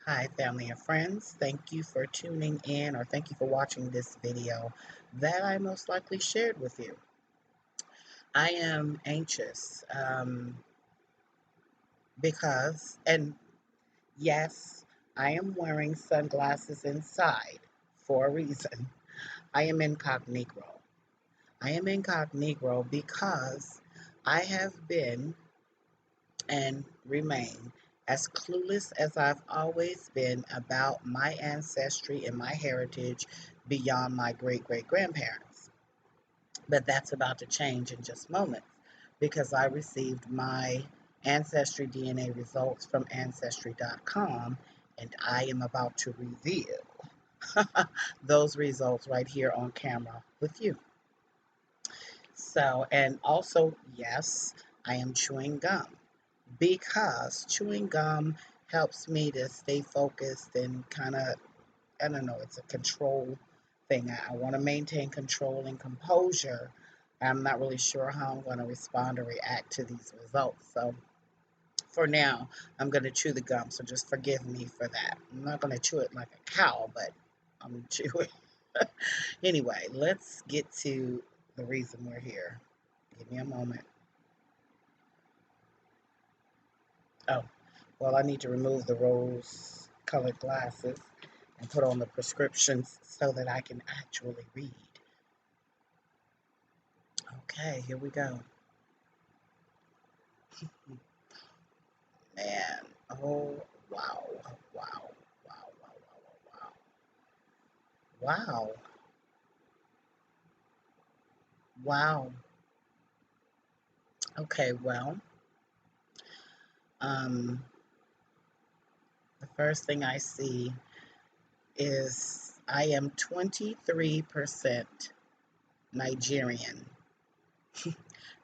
Hi, family and friends. Thank you for tuning in or thank you for watching this video that I most likely shared with you. I am anxious because, and yes, I am wearing sunglasses inside for a reason. I am incognito. I am incognito because I have been and remain as clueless as I've always been about my ancestry and my heritage beyond my great great grandparents. But that's about to change in just moments because I received my Ancestry DNA results from Ancestry.com and I am about to reveal those results right here on camera with you. So, and also, yes, I am chewing gum because chewing gum helps me to stay focused and kind of, I don't know, it's a control thing. I want to maintain control and composure. I'm not really sure how I'm going to respond or react to these results. So for now, I'm going to chew the gum. So just forgive me for that. I'm not going to chew it like a cow, but I'm chewing. Anyway, let's get to the reason we're here. Give me a moment. Oh, well, I need to remove the rose-colored glasses and put on the prescriptions so that I can actually read. Okay, here we go. Man, oh, wow, wow, wow, wow, wow, wow, wow, wow. Okay, well, um, the first thing I see is I am 23% Nigerian.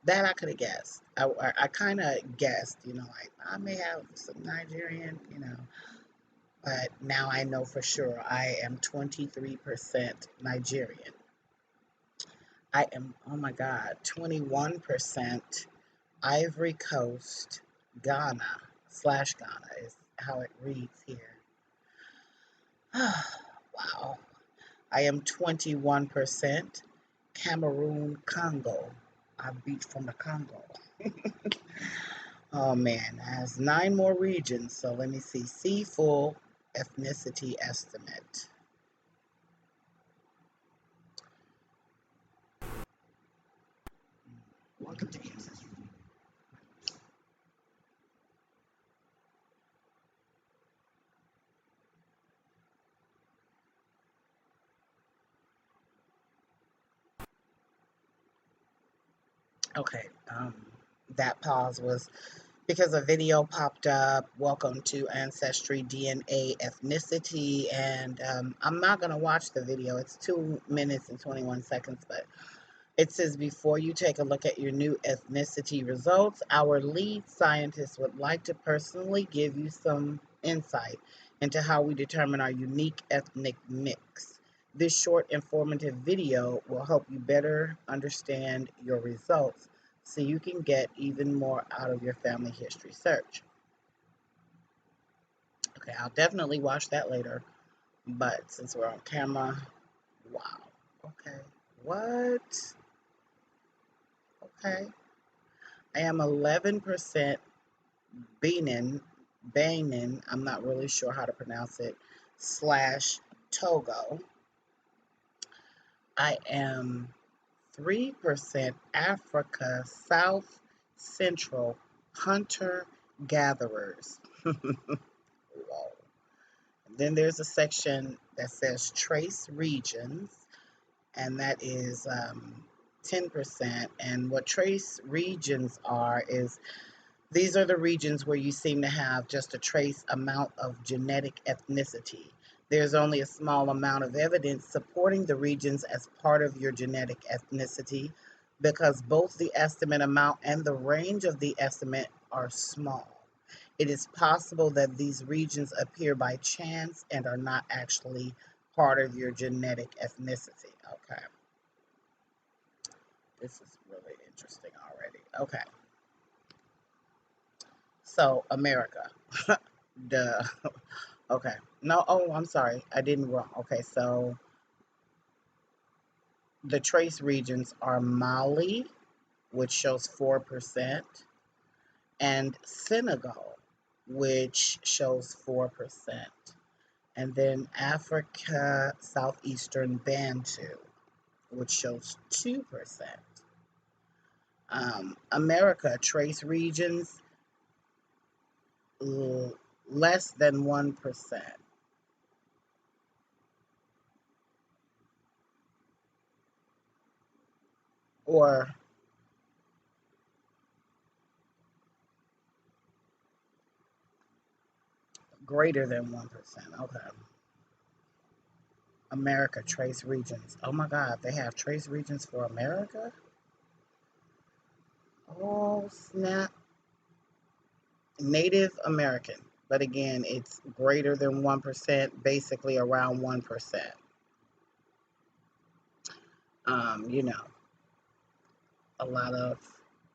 That I could have guessed. I kind of guessed, like I may have some Nigerian, but now I know for sure I am 23% Nigerian. I am, oh my God, 21% Ivory Coast, Ghana/Ghana is how it reads here. Wow. I am 21% Cameroon, Congo. I beat from the Congo. Oh man, it has 9 more regions. So let me see full ethnicity estimate. Welcome to Ancestry. Okay, that pause was because a video popped up. Welcome to Ancestry DNA Ethnicity, and I'm not gonna watch the video. It's 2 minutes and 21 seconds, but it says before you take a look at your new ethnicity results, our lead scientist would like to personally give you some insight into how we determine our unique ethnic mix. This short informative video will help you better understand your results so you can get even more out of your family history search. Okay, I'll definitely watch that later, but since we're on camera, wow. Okay, what? Okay. I am 11% Benin, I'm not really sure how to pronounce it, slash Togo. I am 3% Africa, South Central, hunter gatherers. Whoa. Then there's a section that says trace regions, and that is 10%. And what trace regions are is these are the regions where you seem to have just a trace amount of genetic ethnicity. There's only a small amount of evidence supporting the regions as part of your genetic ethnicity because both the estimate amount and the range of the estimate are small. It is possible that these regions appear by chance and are not actually part of your genetic ethnicity. Okay, this is really interesting already. Okay, so America. Duh. Okay. No, oh, I'm sorry. I didn't wrong. Okay, so the trace regions are Mali, which shows 4%, and Senegal, which shows 4%. And then Africa Southeastern Bantu, which shows 2%. America trace regions less than 1%, or greater than 1%. Okay. America trace regions. Oh my God, they have trace regions for America? Oh, snap. Native American. But again, it's greater than 1%, basically around 1%. You know, a lot of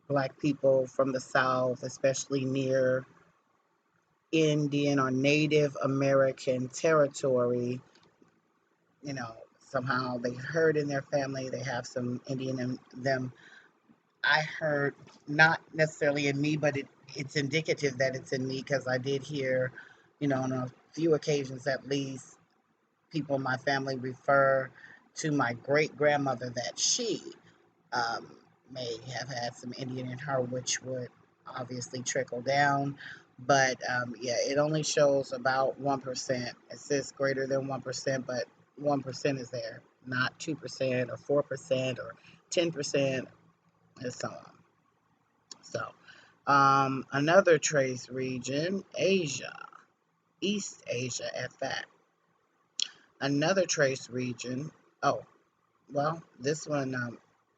black people from the South, especially near Indian or Native American territory, you know, somehow they heard in their family they have some Indian in them. I heard, not necessarily in me, but it's indicative that it's in me because I did hear, on a few occasions at least, people in my family refer to my great grandmother that she um, may have had some Indian in her, which would obviously trickle down. But yeah, it only shows about 1%. It says greater than 1%, but 1% is there, not 2% or 4% or 10%, and so on. So, another trace region, Asia, East Asia at that. Another trace region, oh, well, this one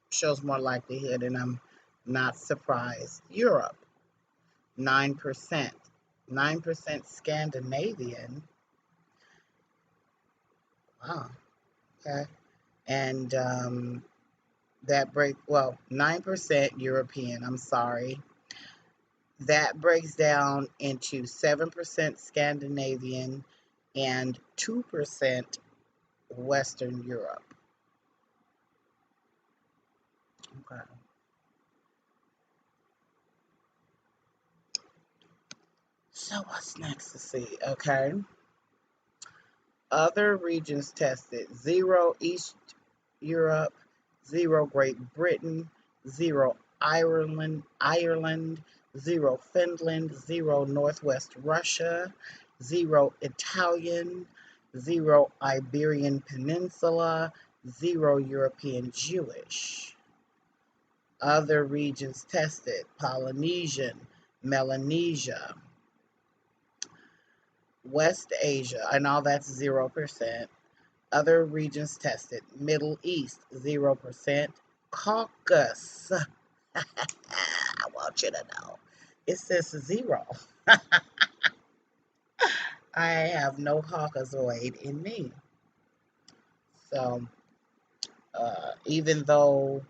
shows more likelihood, and I'm not surprised. Europe, 9%. 9% Scandinavian. Wow, okay. And well, 9% European, I'm sorry. That breaks down into 7% Scandinavian and 2% Western Europe. Okay. So what's next to see? Okay. Other regions tested: 0 East Europe, 0 Great Britain, 0 Ireland, 0 Finland, 0 Northwest Russia, 0 Italian, 0 Iberian Peninsula, 0 European Jewish. Other regions tested: Polynesian, Melanesia, West Asia, and all that's 0%. Other regions tested: Middle East, 0%. Caucasus, I want you to know, it says 0. I have no Caucasoid in me. So, even though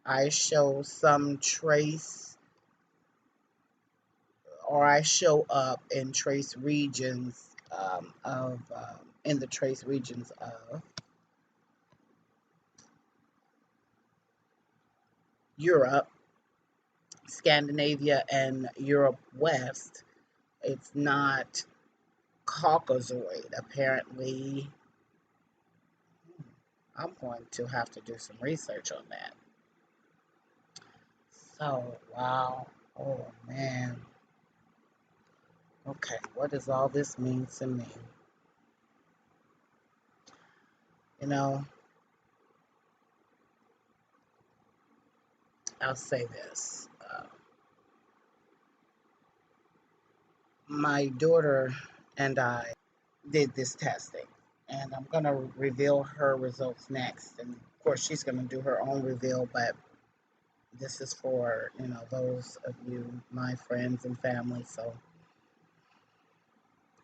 I show some trace, or I show up in trace regions in the trace regions of Europe, Scandinavia, and Europe West, it's not Caucasoid. Apparently, I'm going to have to do some research on that. So, wow. Oh, man. Okay, what does all this mean to me? You know, I'll say this. My daughter and I did this testing, and I'm going to reveal her results next. And of course, she's going to do her own reveal, but this is for, those of you, my friends and family. So,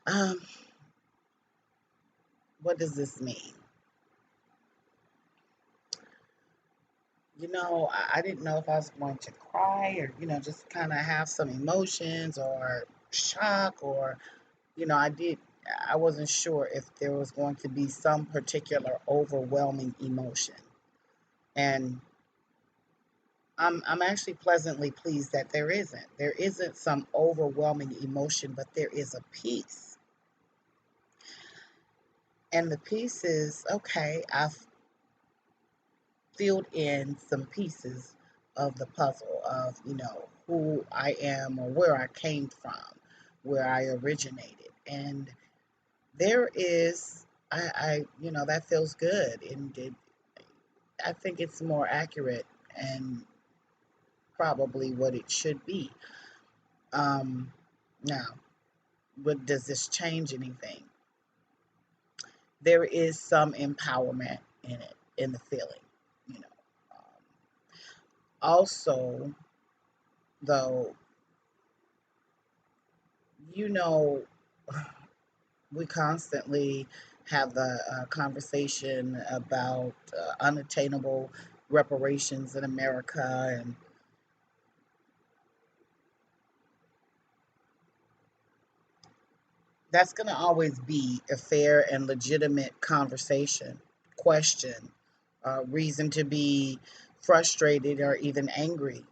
um, what does this mean? I didn't know if I was going to cry or, just kind of have some emotions or shock or, I did. I wasn't sure if there was going to be some particular overwhelming emotion. And I'm actually pleasantly pleased that there isn't. There isn't some overwhelming emotion, but there is a peace. And the peace is okay, I've filled in some pieces of the puzzle of, who I am or where I came from, where I originated. And there is, that feels good. And I think it's more accurate and probably what it should be. Um, Now, but does this change anything? There is some empowerment in it, in the feeling, you know. Also, though, you know, we constantly have the conversation about unattainable reparations in America, and that's going to always be a fair and legitimate conversation, question, reason to be frustrated or even angry.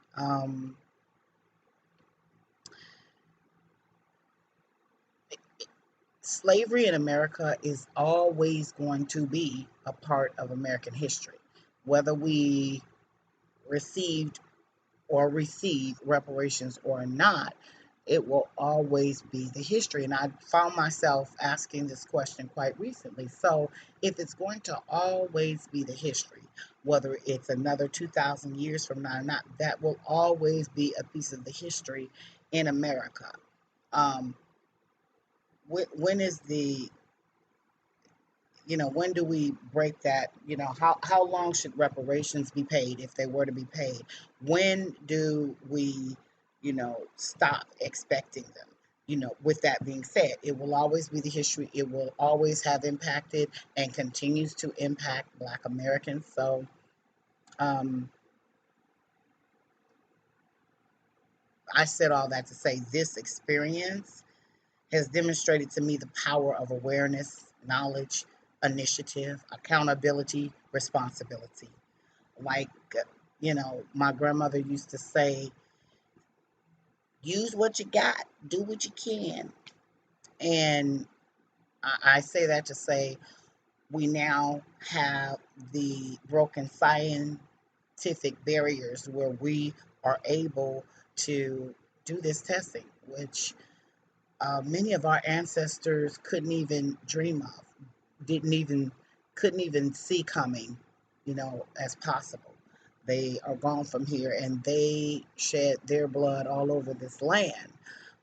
Slavery in America is always going to be a part of American history, whether we received or receive reparations or not. It will always be the history. And I found myself asking this question quite recently. So, if it's going to always be the history, whether it's another 2,000 years from now or not, that will always be a piece of the history in America. Um, when is the when do we break that? How long should reparations be paid if they were to be paid? When do we, stop expecting them? With that being said, it will always be the history. It will always have impacted and continues to impact Black Americans. So, um, I said all that to say this experience has demonstrated to me the power of awareness, knowledge, initiative, accountability, responsibility. Like, my grandmother used to say, use what you got, do what you can. And I say that to say we now have the broken scientific barriers where we are able to do this testing, which many of our ancestors couldn't even dream of, didn't even, couldn't even see coming, as possible. They are gone from here and they shed their blood all over this land,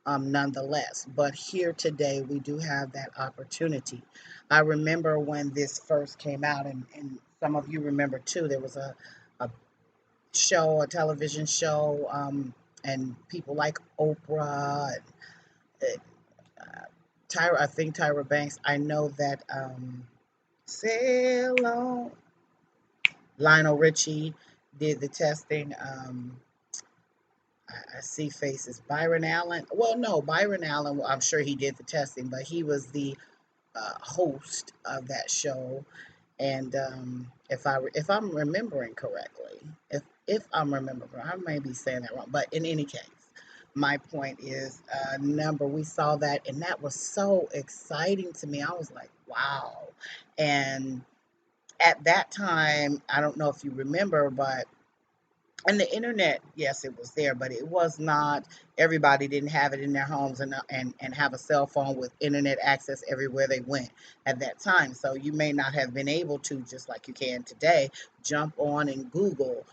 nonetheless. But here today, we do have that opportunity. I remember when this first came out, and some of you remember too, there was a show, a television show, and people like Oprah, and Tyra, I think Tyra Banks. I know that Sail On, Lionel Richie did the testing. I see faces. Byron Allen. Well, no, Byron Allen. I'm sure he did the testing, but he was the host of that show. And if I'm remembering correctly, if I'm remembering, I may be saying that wrong. But in any case, my point is, number we saw that, and that was so exciting to me. I was like, wow. And at that time, I don't know if you remember, but and the internet, yes, it was there, but it was not, everybody didn't have it in their homes, and have a cell phone with internet access everywhere they went at that time. So you may not have been able to, just like you can today, jump on and Google,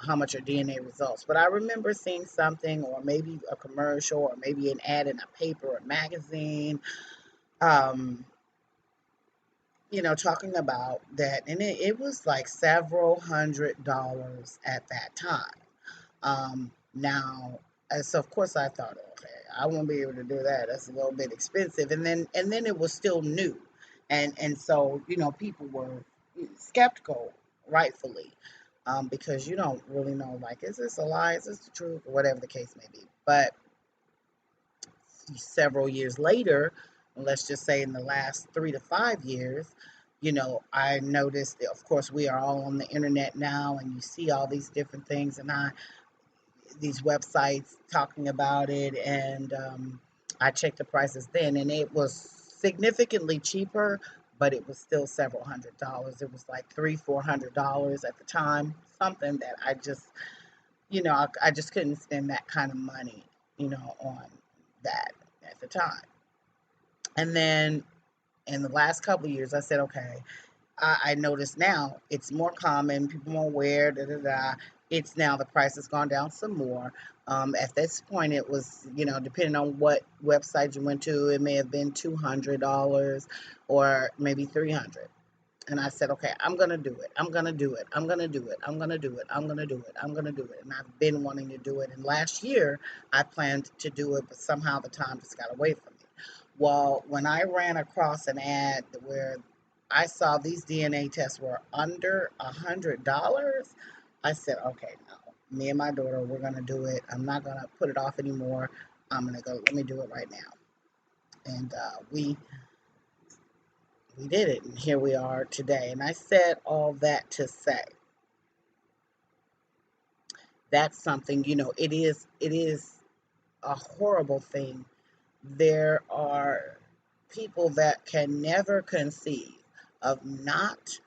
how much are DNA results. But I remember seeing something, or maybe a commercial, or maybe an ad in a paper or magazine, um, talking about that. And it was like several $100s at that time. Now, so of course I thought, okay, I won't be able to do that. That's a little bit expensive. And then it was still new, and so people were skeptical, rightfully, because you don't really know, like, is this a lie? Is this the truth? Or whatever the case may be. But several years later, let's just say in the last 3 to 5 years, I noticed that, of course, we are all on the internet now, and you see all these different things, and these websites talking about it, and I checked the prices then, and it was significantly cheaper, but it was still several $100s. It was like $300-400 at the time, something that I just couldn't spend that kind of money, on that at the time. And then in the last couple of years, I said, okay, I notice now it's more common, people more aware, da da da. It's now the price has gone down some more. At this point, it was, depending on what website you went to, it may have been $200 or maybe 300. And I said, okay, I'm going to do it. I'm going to do it. I'm going to do it. I'm going to do it. I'm going to do it. I'm going to do it. And I've been wanting to do it. And last year, I planned to do it, but somehow the time just got away from me. Well, when I ran across an ad where I saw these DNA tests were under $100, I said, okay, no, me and my daughter, we're going to do it. I'm not going to put it off anymore. I'm going to go, let me do it right now. And we did it, and here we are today. And I said all that to say that's something, it is a horrible thing. There are people that can never conceive of not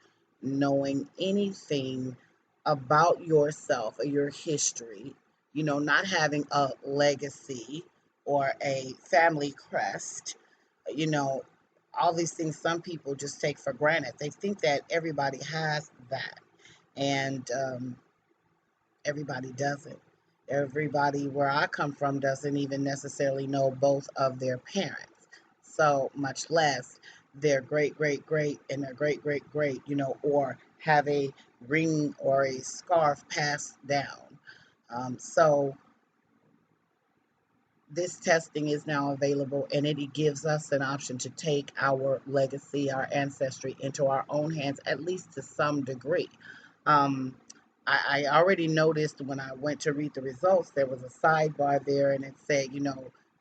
knowing anything about yourself or your history, not having a legacy or a family crest, you know, all these things some people just take for granted. They think that everybody has that, and everybody doesn't. Everybody where I come from doesn't even necessarily know both of their parents, so much less their great, great, great, and their great, great, great, or have a ring or a scarf passed down. So this testing is now available, and it gives us an option to take our legacy, our ancestry into our own hands, at least to some degree. Um, I already noticed when I went to read the results, there was a sidebar there, and it said,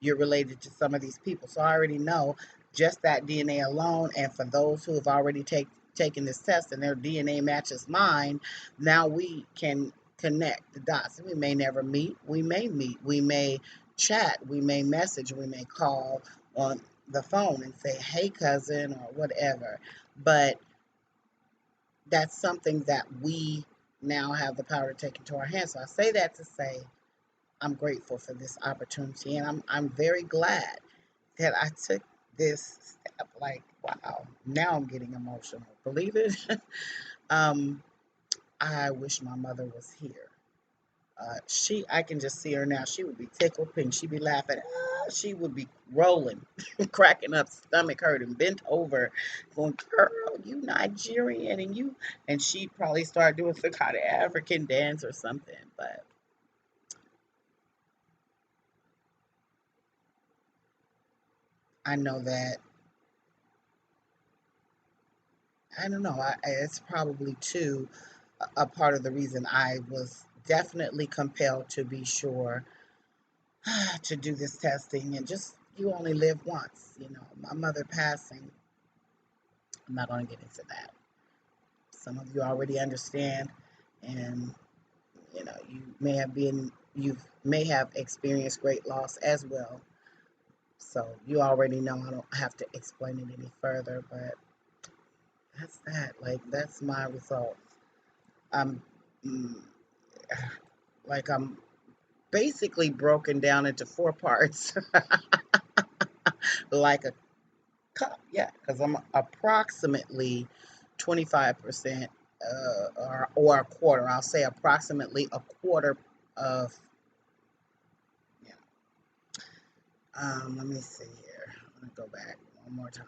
you're related to some of these people. So I already know just that DNA alone, and for those who have already taken this test and their DNA matches mine, now we can connect the dots. We may never meet, we may chat, we may message, we may call on the phone and say, hey, cousin, or whatever. But that's something that we now have the power to take into our hands. So I say that to say I'm grateful for this opportunity, and I'm very glad that I took this step. Like, wow, now I'm getting emotional. Believe it. um, I wish my mother was here. I can just see her now. She would be tickled pink. She'd be laughing. She would be rolling, cracking up, stomach hurting, bent over, going, "Girl, you Nigerian," and she'd probably start doing some kind of African dance or something. But I know that, I don't know. It's probably too a part of the reason I was definitely compelled to be sure to do this testing, and just, you only live once. My mother passing, I'm not going to get into that. Some of you already understand, and you may have experienced great loss as well. So you already know, I don't have to explain it any further, but that's that. Like, that's my results. I'm mm, like, I'm basically broken down into four parts, like a cup. Yeah, because I'm approximately 25%, or a quarter. I'll say approximately a quarter of. Yeah. Let me see here. I'm gonna go back one more time.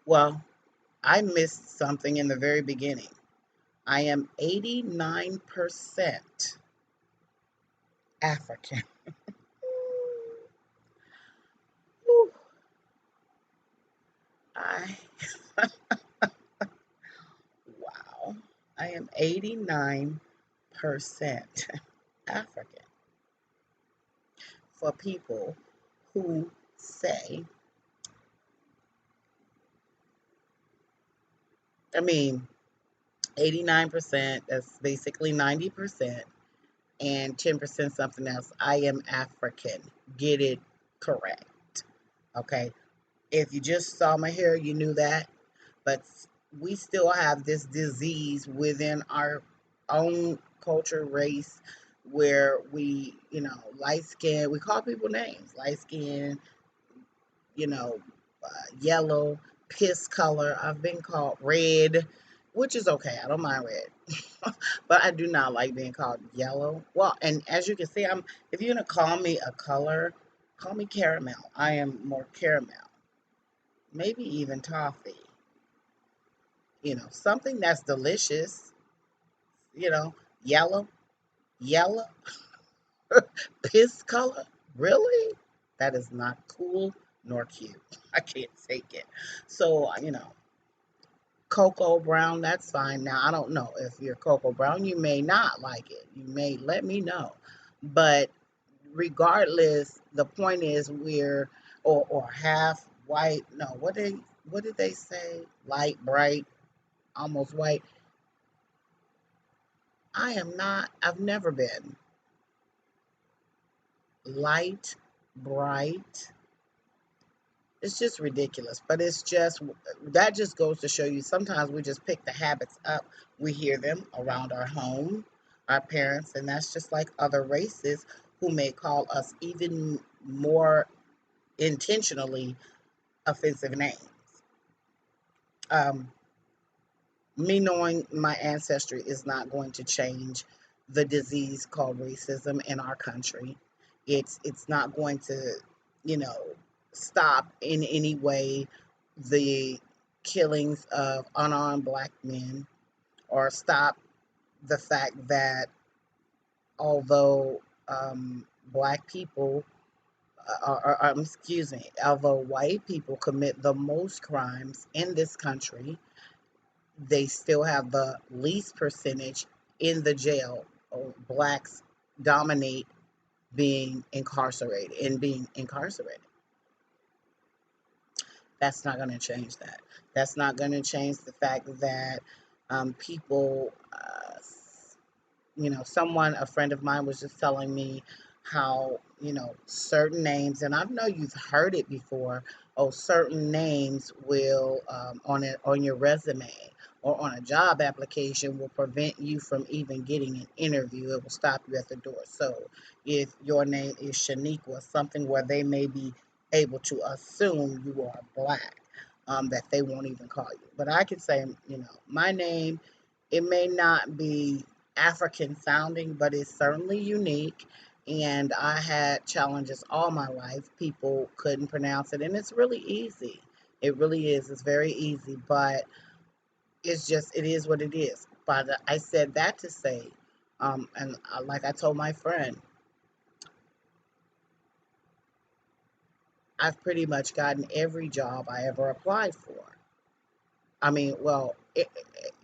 Well, I missed something in the very beginning. I am 89% African. Whew. I Wow. I am 89% African. For people who say, I mean, 89%, that's basically 90%, and 10% something else. I am African. Get it correct. Okay. If you just saw my hair, you knew that. But we still have this disease within our own culture, race, where we, light skin, we call people names, light skin, you know, yellow, piss color. I've been called red, which is okay. I don't mind red, but I do not like being called yellow. Well, and as you can see, if you're gonna call me a color, call me caramel. I am more caramel, maybe even toffee. Something that's delicious. You know, yellow, yellow, piss color. Really? That is not cool nor cute. I can't take it. So, cocoa brown, that's fine. Now, I don't know if you're cocoa brown, you may not like it. You may let me know. But regardless, the point is or half white. No, what did they say? Light, bright, almost white. I am not. I've never been light, bright. It's just ridiculous. But that just goes to show you sometimes we just pick the habits up. We hear them around our home, our parents, and that's just like other races who may call us even more intentionally offensive names. Um, Me knowing my ancestry is not going to change the disease called racism in our country. It's not going to, you know, stop in any way the killings of unarmed black men, or stop the fact that although black people excuse me, although white people commit the most crimes in this country, they still have the least percentage in the jail. Blacks dominate being incarcerated. That's not going to change that. That's not going to change the fact that people, a friend of mine was just telling me how, certain names, and I know you've heard it before. Oh, certain names will, on your resume or on a job application, will prevent you from even getting an interview. It will stop you at the door. So if your name is Shaniqua, something where they may be able to assume you are black, that they won't even call you. But I could say, my name, it may not be African sounding, but it's certainly unique. And I had challenges all my life. People couldn't pronounce it, and it's really easy. It really is. It's very easy, but it is what it is. But I said that to say, and like I told my friend, I've pretty much gotten every job I ever applied for. I mean, well,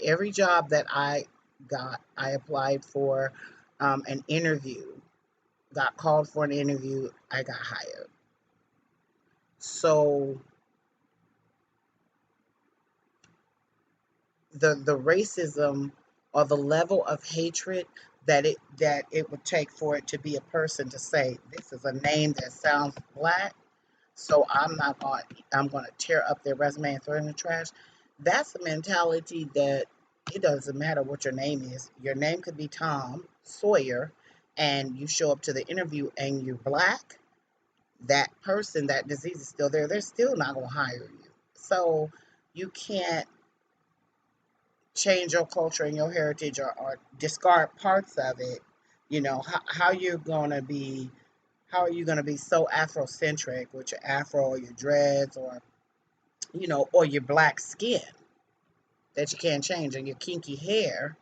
every job that I got, I applied for an interview, got called for an interview, I got hired. So the racism or the level of hatred that it would take for it to be a person to say this is a name that sounds black, so I'm going to tear up their resume and throw it in the trash. That's a mentality that it doesn't matter what your name is. Your name could be Tom Sawyer, and you show up to the interview and you're black. That person, that disease is still there. They're still not going to hire you. So you can't change your culture and your heritage, or discard parts of it. How you're going to be how are you going to be so Afrocentric with your afro or your dreads, or your black skin that you can't change, and your kinky hair,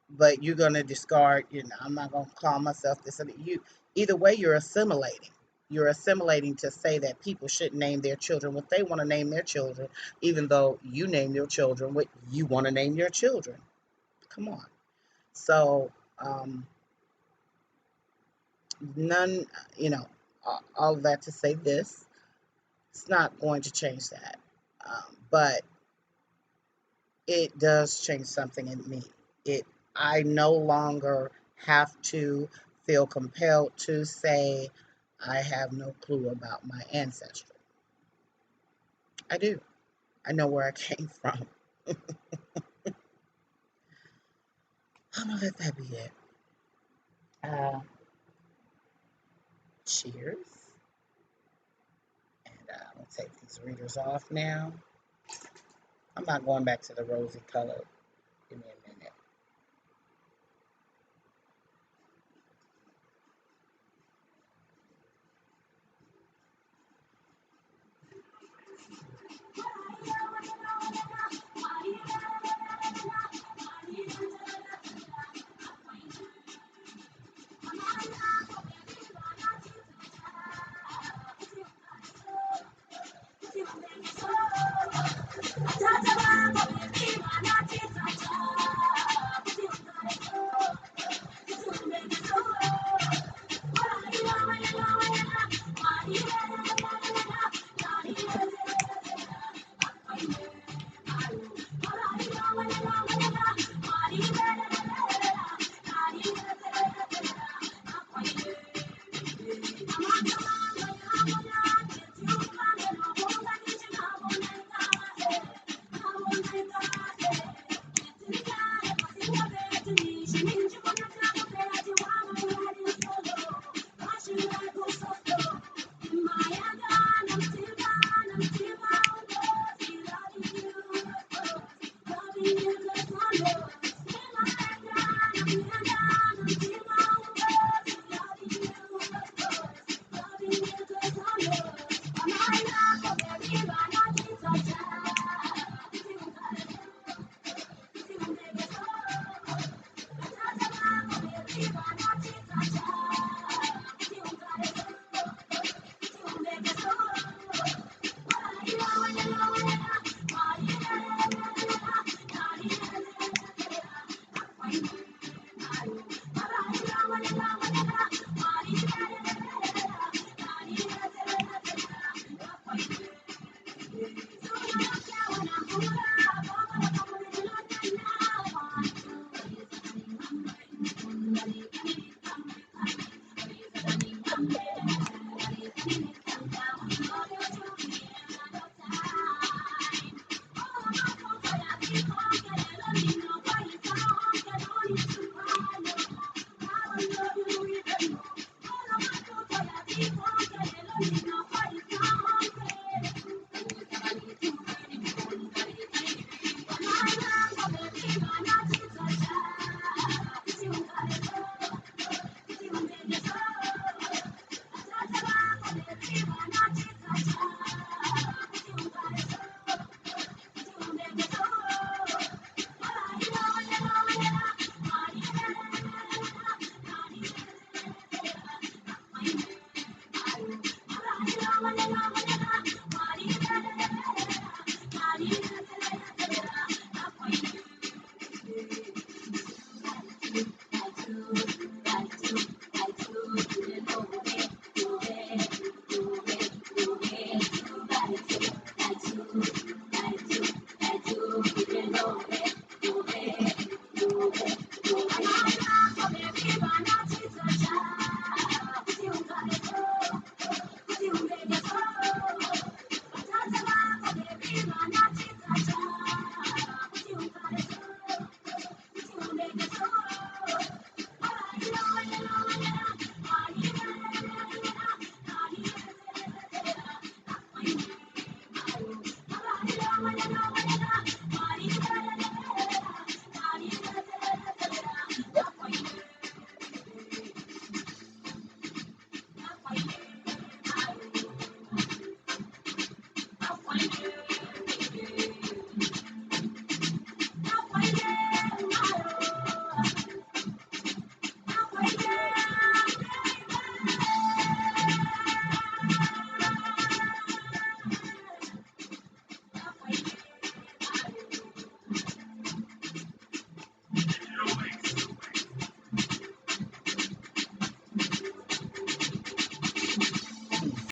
but you're going to discard, I'm not going to call myself this. Either way, you're assimilating to say that people shouldn't name their children what they want to name their children, even though you name your children what you want to name your children. Come on. So none, you know all that to say this, it's not going to change that. But it does change something in me. I no longer have to feel compelled to say I have no clue about my ancestry. I do. I know where I came from. I'm gonna let that be it. Uh, Cheers. And I'm gonna take these readers off now. I'm not going back to the rosy color. Give me a